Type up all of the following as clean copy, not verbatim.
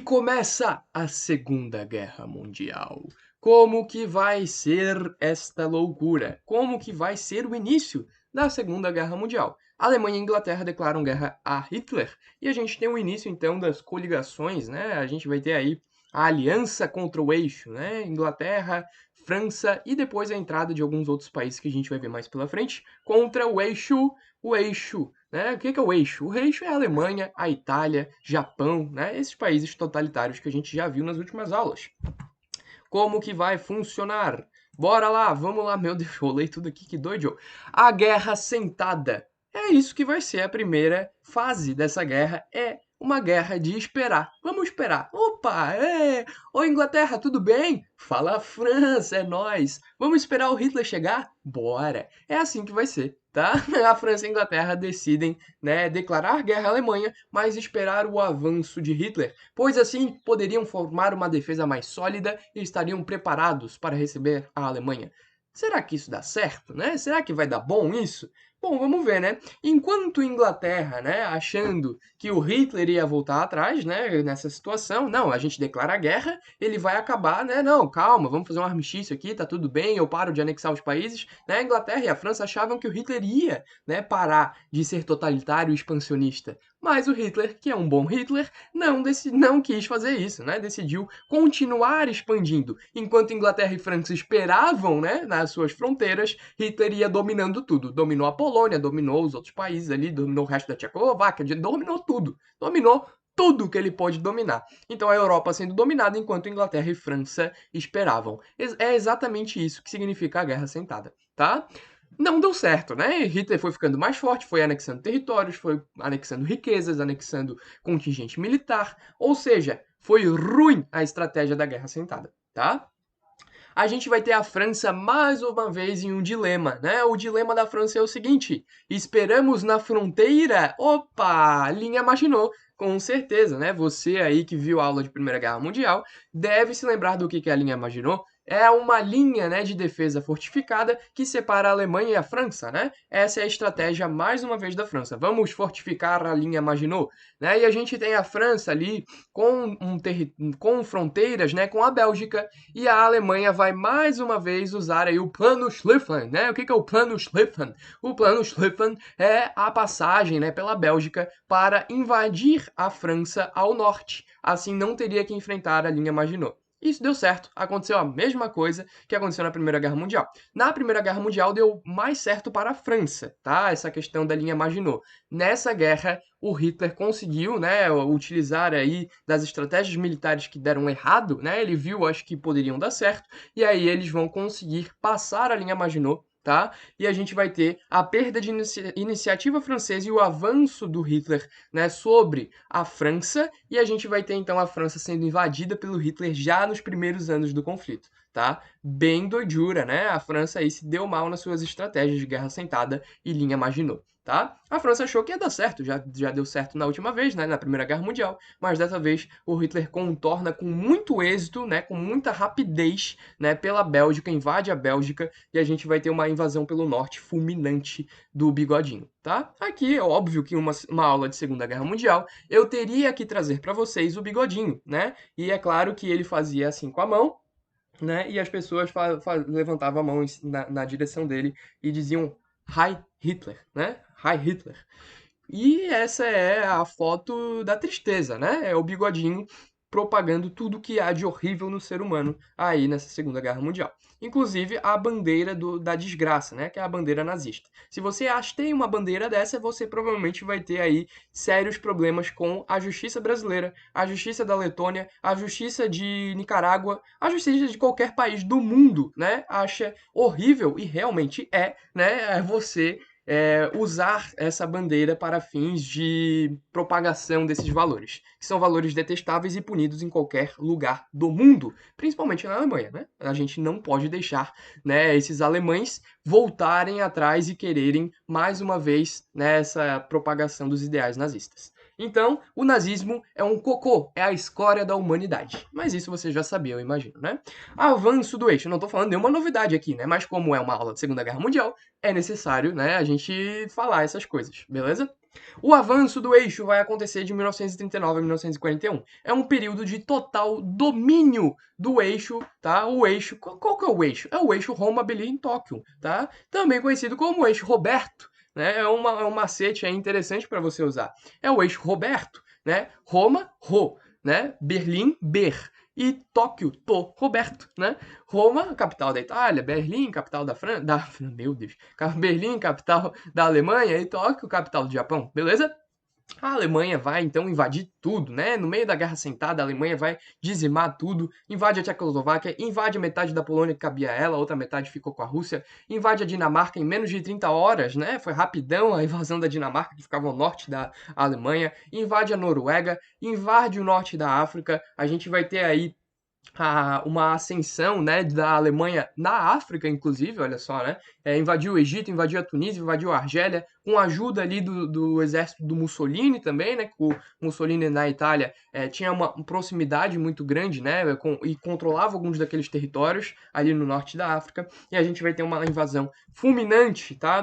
começa a Segunda Guerra Mundial. Como que vai ser esta loucura? Como que vai ser o início da Segunda Guerra Mundial? A Alemanha e a Inglaterra declaram guerra a Hitler e a gente tem o início então das coligações, né? A gente vai ter aí a aliança contra o eixo, né? Inglaterra, França e depois a entrada de alguns outros países que a gente vai ver mais pela frente contra o eixo, né? O que é o eixo? O eixo é a Alemanha, a Itália, Japão, né? Esses países totalitários que a gente já viu nas últimas aulas. Como que vai funcionar? Bora lá, vamos lá. Meu Deus, rolei tudo aqui, que doido. A guerra sentada. É isso que vai ser a primeira fase dessa guerra. É uma guerra de esperar. Vamos esperar. Opa, é. Oi, Inglaterra, tudo bem? Fala, França, é nós. Vamos esperar o Hitler chegar? Bora. É assim que vai ser, tá? A França e a Inglaterra decidem, né, declarar guerra à Alemanha, mas esperar o avanço de Hitler, pois assim poderiam formar uma defesa mais sólida e estariam preparados para receber a Alemanha. Será que isso dá certo, né? Será que vai dar bom isso? Bom, vamos ver, né? Enquanto Inglaterra, né, achando que o Hitler ia voltar atrás, né, nessa situação, não, a gente declara a guerra, ele vai acabar, né? Não, calma, vamos fazer um armistício aqui, tá tudo bem, eu paro de anexar os países, né? A Inglaterra e a França achavam que o Hitler ia, né, parar de ser totalitário e expansionista. Mas o Hitler, que é um bom Hitler, não quis fazer isso, né? Decidiu continuar expandindo. Enquanto Inglaterra e França esperavam, né, nas suas fronteiras, Hitler ia dominando tudo. Dominou a Polônia, dominou os outros países ali, dominou o resto da Tchecoslováquia, dominou tudo. Dominou tudo que ele pôde dominar. Então a Europa sendo dominada enquanto Inglaterra e França esperavam. É exatamente isso que significa a Guerra Sentada, tá? Não deu certo, né? Hitler foi ficando mais forte, foi anexando territórios, foi anexando riquezas, anexando contingente militar, ou seja, foi ruim a estratégia da Guerra Sentada, tá? A gente vai ter a França mais uma vez em um dilema, né? O dilema da França é o seguinte: esperamos na fronteira? Opa, linha Maginot. Com certeza, né? Você aí que viu a aula de Primeira Guerra Mundial deve se lembrar do que é a linha Maginot. É uma linha, né, de defesa fortificada que separa a Alemanha e a França, né? Essa é a estratégia mais uma vez da França. Vamos fortificar a linha Maginot, né? E a gente tem a França ali com fronteiras, né, com a Bélgica, e a Alemanha vai mais uma vez usar aí o Plano Schlieffen, né? O que é o Plano Schlieffen? O Plano Schlieffen é a passagem, né, pela Bélgica para invadir a França ao norte. Assim não teria que enfrentar a linha Maginot. Isso deu certo, aconteceu a mesma coisa que aconteceu na Primeira Guerra Mundial. Na Primeira Guerra Mundial deu mais certo para a França, tá? Essa questão da linha Maginot. Nessa guerra, o Hitler conseguiu, né, utilizar aí das estratégias militares que deram errado, né? Ele viu, acho que poderiam dar certo, e aí eles vão conseguir passar a linha Maginot, tá? E a gente vai ter a perda de iniciativa francesa e o avanço do Hitler, né, sobre a França, e a gente vai ter então a França sendo invadida pelo Hitler já nos primeiros anos do conflito, tá? Bem doidura, né? A França aí se deu mal nas suas estratégias de guerra sentada e linha Maginot, tá? A França achou que ia dar certo, já deu certo na última vez, né, na Primeira Guerra Mundial, mas dessa vez o Hitler contorna com muito êxito, né, com muita rapidez, né, pela Bélgica, invade a Bélgica e a gente vai ter uma invasão pelo norte fulminante do Bigodinho, tá? Aqui é óbvio que uma aula de Segunda Guerra Mundial eu teria que trazer para vocês o Bigodinho, né? E é claro que ele fazia assim com a mão, né? E as pessoas levantavam a mão na direção dele e diziam Heil Hitler, né? Heil Hitler. E essa é a foto da tristeza, né? É o Bigodinho propagando tudo que há de horrível no ser humano aí nessa Segunda Guerra Mundial. Inclusive a bandeira da desgraça, né? Que é a bandeira nazista. Se você tem uma bandeira dessa, você provavelmente vai ter aí sérios problemas com a justiça brasileira, a justiça da Letônia, a justiça de Nicarágua, a justiça de qualquer país do mundo, né? Acha horrível e realmente é, né? É você usar essa bandeira para fins de propagação desses valores, que são valores detestáveis e punidos em qualquer lugar do mundo, principalmente na Alemanha, né? A gente não pode deixar, né, esses alemães voltarem atrás e quererem mais uma vez nessa propagação dos ideais nazistas. Então, o nazismo é um cocô, é a escória da humanidade. Mas isso você já sabia, eu imagino, né? Avanço do eixo. Eu não estou falando nenhuma novidade aqui, né? Mas como é uma aula de Segunda Guerra Mundial, é necessário, né, a gente falar essas coisas, beleza? O avanço do eixo vai acontecer de 1939 a 1941. É um período de total domínio do eixo, tá? O eixo, qual que é o eixo? É o eixo Roma-Berlim-Tóquio, tá? Também conhecido como o eixo Roberto, né? É um macete aí interessante para você usar. É o eixo Roberto, né? Roma, Ro, né? Berlim, Ber. E Tóquio, To, Roberto, né? Roma, capital da Itália, Berlim, capital da França, meu Deus, Berlim, capital da Alemanha, e Tóquio, capital do Japão, beleza? A Alemanha vai então invadir tudo, né? No meio da Guerra Sentada, a Alemanha vai dizimar tudo, invade a Tchecoslováquia, invade a metade da Polônia que cabia a ela, a outra metade ficou com a Rússia, invade a Dinamarca em menos de 30 horas, né? Foi rapidão a invasão da Dinamarca, que ficava ao norte da Alemanha, invade a Noruega, invade o norte da África, a gente vai ter aí uma ascensão, né, da Alemanha na África, inclusive, olha só, né? Invadiu o Egito, invadiu a Tunísia, invadiu a Argélia, com a ajuda ali do exército do Mussolini também, né? O Mussolini na Itália tinha uma proximidade muito grande, né? E controlava alguns daqueles territórios ali no norte da África. E a gente vai ter uma invasão fulminante, tá?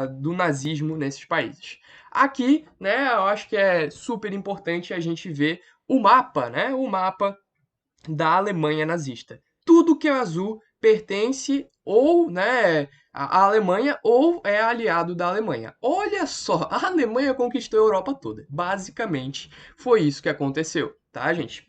Do nazismo nesses países. Aqui, né, eu acho que é super importante a gente ver o mapa, né? O mapa da Alemanha nazista. Tudo que é azul pertence ou, né, à Alemanha ou é aliado da Alemanha. Olha só, a Alemanha conquistou a Europa toda. Basicamente, foi isso que aconteceu, tá, gente?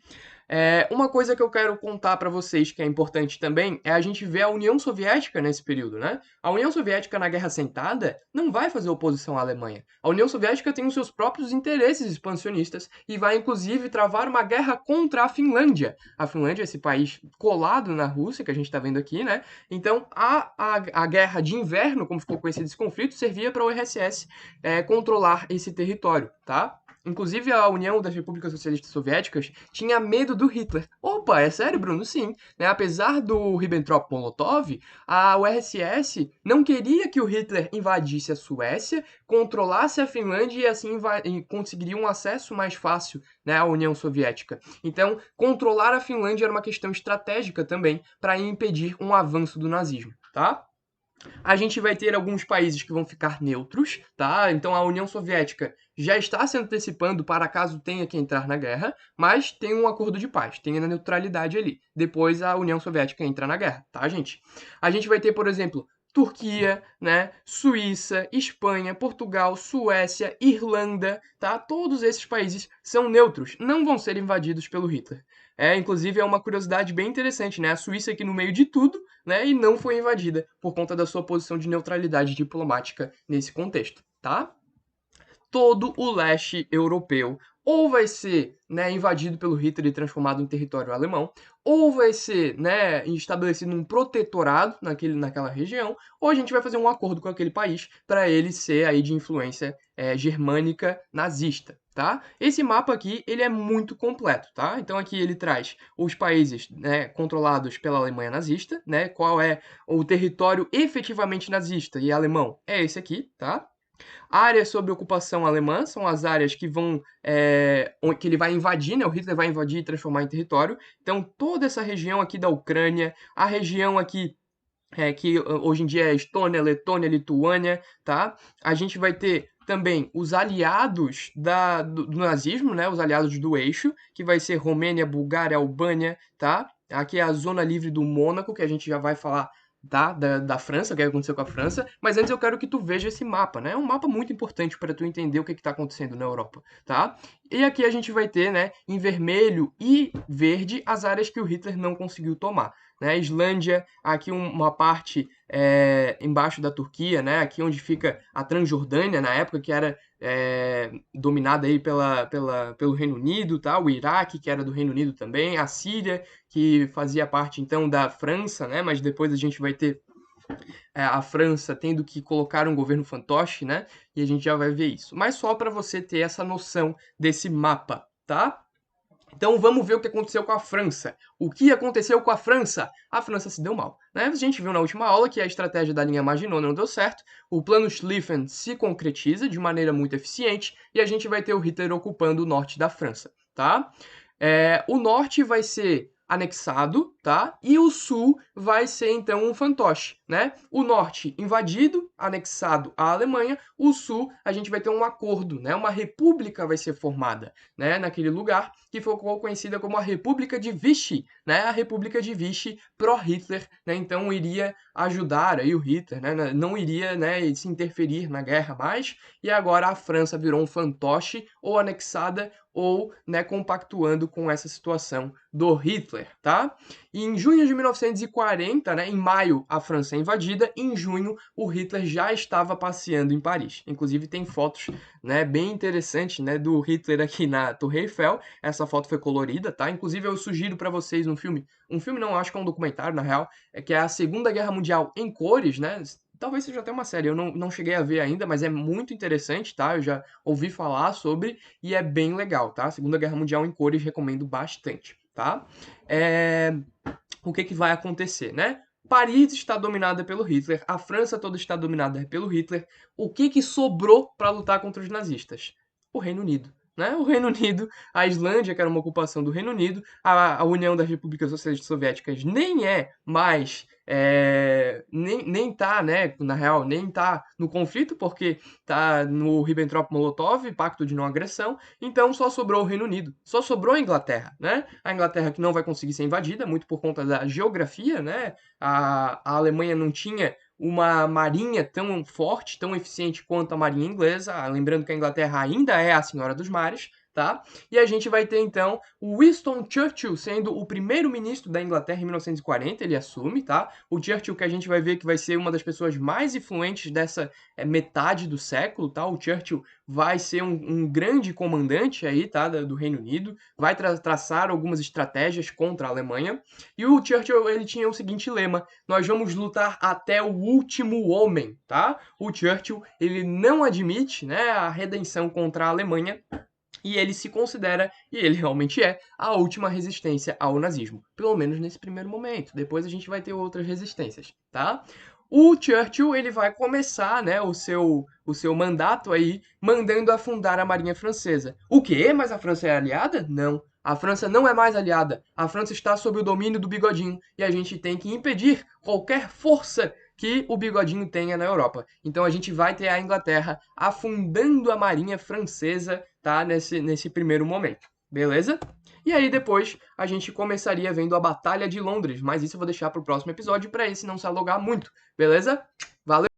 Uma coisa que eu quero contar para vocês que é importante também é a gente ver a União Soviética nesse período, né? A União Soviética na Guerra Sentada não vai fazer oposição à Alemanha. A União Soviética tem os seus próprios interesses expansionistas e vai inclusive travar uma guerra contra a Finlândia. A Finlândia é esse país colado na Rússia que a gente está vendo aqui, né? Então a guerra de inverno, como ficou conhecido esse conflito, servia para o URSS controlar esse território, tá? Inclusive, a União das Repúblicas Socialistas Soviéticas tinha medo do Hitler. Opa, é sério, Bruno? Sim. Né? Apesar do Ribbentrop-Molotov, a URSS não queria que o Hitler invadisse a Suécia, controlasse a Finlândia e assim conseguiria um acesso mais fácil, né, à União Soviética. Então, controlar a Finlândia era uma questão estratégica também para impedir um avanço do nazismo, tá? A gente vai ter alguns países que vão ficar neutros, tá? Então a União Soviética já está se antecipando para caso tenha que entrar na guerra, mas tem um acordo de paz, tem a neutralidade ali. Depois a União Soviética entra na guerra, tá, gente? A gente vai ter, por exemplo, Turquia, né, Suíça, Espanha, Portugal, Suécia, Irlanda, tá? Todos esses países são neutros, não vão ser invadidos pelo Hitler. Inclusive é uma curiosidade bem interessante, né? A Suíça aqui no meio de tudo, né, e não foi invadida por conta da sua posição de neutralidade diplomática nesse contexto, tá? Todo o leste europeu ou vai ser, né, invadido pelo Hitler e transformado em território alemão, ou vai ser, né, estabelecido um protetorado naquela região, ou a gente vai fazer um acordo com aquele país para ele ser aí de influência germânica nazista, tá? Esse mapa aqui, ele é muito completo, tá? Então aqui ele traz os países, né, controlados pela Alemanha nazista, né? Qual é o território efetivamente nazista e alemão? É esse aqui, tá? Áreas sob ocupação alemã são as áreas que que ele vai invadir, né? O Hitler vai invadir e transformar em território. Então, toda essa região aqui da Ucrânia, a região aqui que hoje em dia é Estônia, Letônia, Lituânia, tá? A gente vai ter também os aliados do nazismo, né? Os aliados do eixo, que vai ser Romênia, Bulgária, Albânia, tá? Aqui é a zona livre do Mônaco, que a gente já vai falar, tá? Da França, o que aconteceu com a França. Mas antes eu quero que tu veja esse mapa, né? É um mapa muito importante para tu entender o que está acontecendo na Europa, tá? E aqui a gente vai ter, né, em vermelho e verde, as áreas que o Hitler não conseguiu tomar. Né? Islândia, aqui uma parte embaixo da Turquia, né? Aqui onde fica a Transjordânia, na época que era dominada aí pelo Reino Unido, tá? O Iraque, que era do Reino Unido também, a Síria, que fazia parte então da França, né? Mas depois a gente vai ter a França tendo que colocar um governo fantoche, né? E a gente já vai ver isso. Mas só para você ter essa noção desse mapa, tá? Então vamos ver o que aconteceu com a França. O que aconteceu com a França? A França se deu mal. Né? A gente viu na última aula que a estratégia da linha Maginot não deu certo, o plano Schlieffen se concretiza de maneira muito eficiente e a gente vai ter o Hitler ocupando o norte da França. Tá? O norte vai ser anexado, tá? E o sul vai ser, então, um fantoche, né? O norte invadido, anexado à Alemanha, o sul a gente vai ter um acordo, né? Uma república vai ser formada, né? Naquele lugar que ficou conhecida como a República de Vichy, né? A República de Vichy pró-Hitler, né? Então iria ajudar aí o Hitler, né? Não iria, né, se interferir na guerra mais, e agora a França virou um fantoche ou anexada ou, né, compactuando com essa situação do Hitler, tá? E em junho de 1940, né, em maio a França é invadida, em junho o Hitler já estava passeando em Paris. Inclusive tem fotos, né, bem interessantes, né, do Hitler aqui na Torre Eiffel. Essa foto foi colorida, tá? Inclusive eu sugiro para vocês um filme não, acho que é um documentário na real, que é a Segunda Guerra Mundial em cores, né? Talvez seja até uma série, eu não cheguei a ver ainda, mas é muito interessante, tá? Eu já ouvi falar sobre e é bem legal, tá? Segunda Guerra Mundial em cores, recomendo bastante, tá? O que vai acontecer, né? Paris está dominada pelo Hitler, a França toda está dominada pelo Hitler. O que sobrou para lutar contra os nazistas? O Reino Unido. Né? O Reino Unido, a Islândia, que era uma ocupação do Reino Unido, a União das Repúblicas Socialistas Soviéticas nem é mais, nem tá, né, na real, nem tá no conflito, porque tá no Ribbentrop-Molotov, Pacto de Não Agressão, então só sobrou o Reino Unido, só sobrou a Inglaterra, né? A Inglaterra que não vai conseguir ser invadida, muito por conta da geografia, né? A Alemanha não tinha uma marinha tão forte, tão eficiente quanto a marinha inglesa, lembrando que a Inglaterra ainda é a senhora dos mares, tá? E a gente vai ter, então, o Winston Churchill sendo o primeiro-ministro da Inglaterra em 1940, ele assume, tá? O Churchill que a gente vai ver que vai ser uma das pessoas mais influentes dessa metade do século, tá? O Churchill vai ser um grande comandante aí, tá? Do Reino Unido, vai traçar algumas estratégias contra a Alemanha, e o Churchill, ele tinha o seguinte lema: nós vamos lutar até o último homem, tá? O Churchill, ele não admite, né, a redenção contra a Alemanha, e ele se considera, e ele realmente é, a última resistência ao nazismo. Pelo menos nesse primeiro momento. Depois a gente vai ter outras resistências, tá? O Churchill, ele vai começar, né, o seu mandato aí, mandando afundar a Marinha Francesa. O quê? Mas a França é aliada? Não. A França não é mais aliada. A França está sob o domínio do Bigodinho. E a gente tem que impedir qualquer força que o Bigodinho tenha na Europa. Então a gente vai ter a Inglaterra afundando a marinha francesa, tá? Nesse primeiro momento, beleza? E aí depois a gente começaria vendo a Batalha de Londres, mas isso eu vou deixar para o próximo episódio, para esse não se alongar muito, beleza? Valeu!